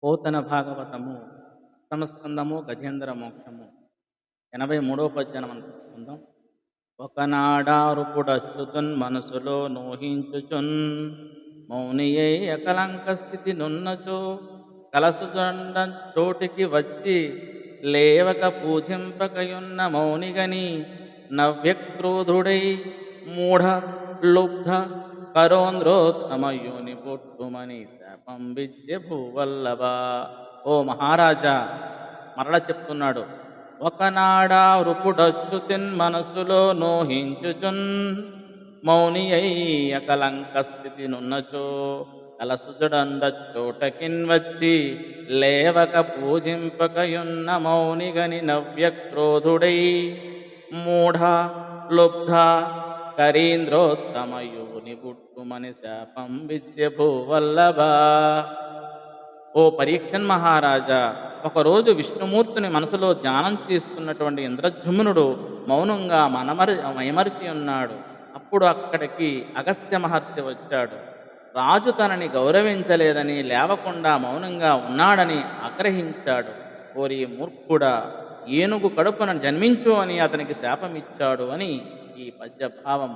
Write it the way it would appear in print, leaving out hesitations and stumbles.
పోతన భాగవతము అష్టమ స్కందము గజేంద్ర మోక్షము 83వ పద్యాన్ని మనం తీసుకుందాం. ఒకనాడారుపుడచ్యుతున్ మనసులో నోహించుచున్ మౌనియై అకలంక స్థితి నున్నచో కలసుజండ చోటికి వచ్చి లేవక పూజింపకయున్న మౌనిగని నవ్యక్రోధుడై మూఢ లుబ్ధ కరోంద్రోత్తమయుని పొట్టుమని శాపం విద్య భూవల్లభ. ఓ మహారాజా, మరల చెప్తున్నాడు. ఒకనాడా వృపుడచ్యుతిన్ మనసులో నోహించుచున్ మౌని అకలంక స్థితి నున్నచో కలసుజడండ చోటకిన్ వచ్చి లేవక పూజింపకయున్న మౌనిగని నవ్యక్రోధుడై మూఢ లుబ్ధ కరీంద్రోత్తమయుని పుట్టుమని శాపం విద్య భూవల్లభ. ఓ పరీక్షన్ మహారాజా, ఒకరోజు విష్ణుమూర్తిని మనసులో ధ్యానం చేస్తున్నటువంటి ఇంద్రజుమ్నుడు మౌనంగా మైమరిచి ఉన్నాడు. అప్పుడు అక్కడికి అగస్త్య మహర్షి వచ్చాడు. రాజు తనని గౌరవించలేదని, లేవకుండా మౌనంగా ఉన్నాడని ఆగ్రహించాడు. ఓరి మూర్ఖుడా, ఏనుగు కడుపున జన్మించు అని అతనికి శాపమిచ్చాడు అని ఈ పద్యభావం.